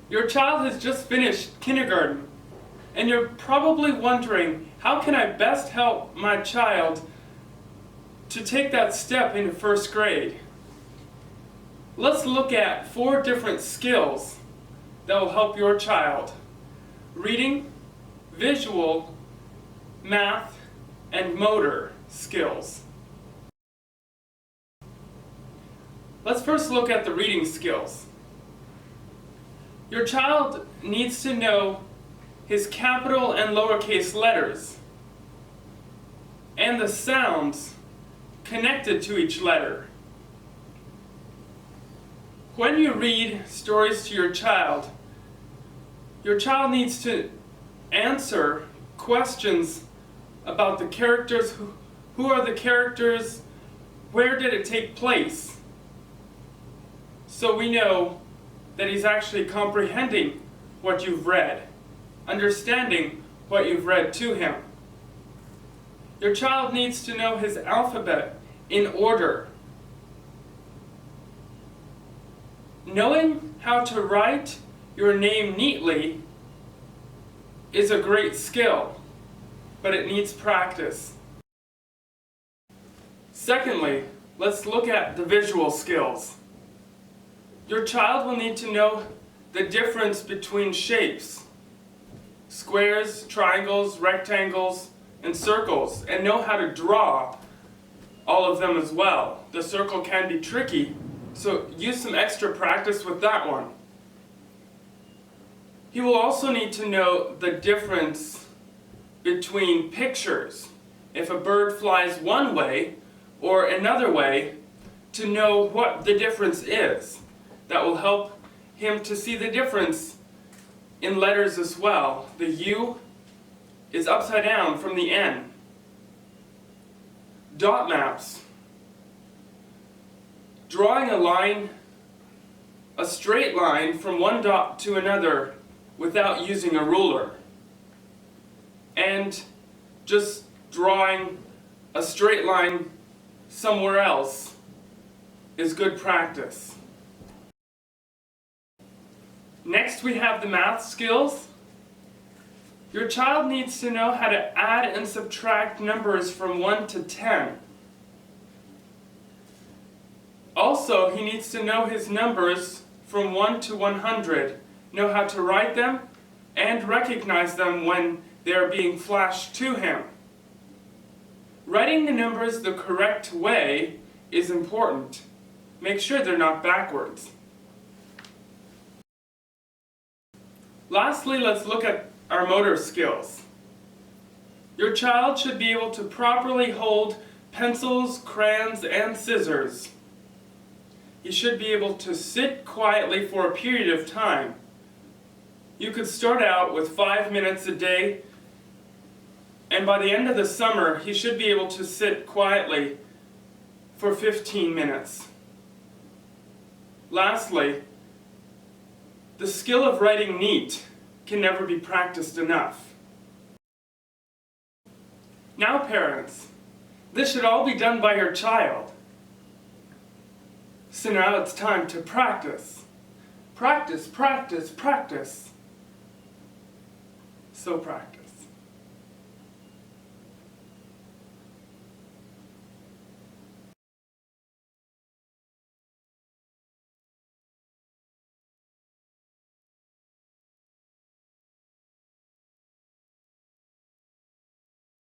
Your child has just finished kindergarten, and you're probably wondering, how can I best help my child to take that step into first grade? Let's look at 4 different skills that will help your child: reading, visual, math, and motor skills. Let's first look at the reading skills. Your child needs to know his capital and lowercase letters and the sounds connected to each letter. When you read stories to your child needs to answer questions about the characters. Who are the characters? Where did it take place? So we know that he's actually comprehending what you've read, understanding what you've read to him. Your child needs to know his alphabet in order. Knowing how to write your name neatly is a great skill, but it needs practice. Secondly, let's look at the visual skills. Your child will need to know the difference between shapes, squares, triangles, rectangles, and circles, and know how to draw all of them as well. The circle can be tricky, so use some extra practice with that one. He will also need to know the difference between pictures. If a bird flies one way or another way, to know what the difference is. That will help him to see the difference in letters as well. The U is upside down from the N. Dot maps. Drawing a straight line from one dot to another without using a ruler. And just drawing a straight line somewhere else is good practice. Next, we have the math skills. Your child needs to know how to add and subtract numbers from 1 to 10. Also, he needs to know his numbers from 1 to 100, know how to write them, and recognize them when they are being flashed to him. Writing the numbers the correct way is important. Make sure they're not backwards. Lastly, let's look at our motor skills. Your child should be able to properly hold pencils, crayons, and scissors. He should be able to sit quietly for a period of time. You could start out with 5 minutes a day, and by the end of the summer, he should be able to sit quietly for 15 minutes. Lastly, the skill of writing neat can never be practiced enough. Now parents, this should all be done by your child. So now it's time to practice. Practice, practice, practice. So practice.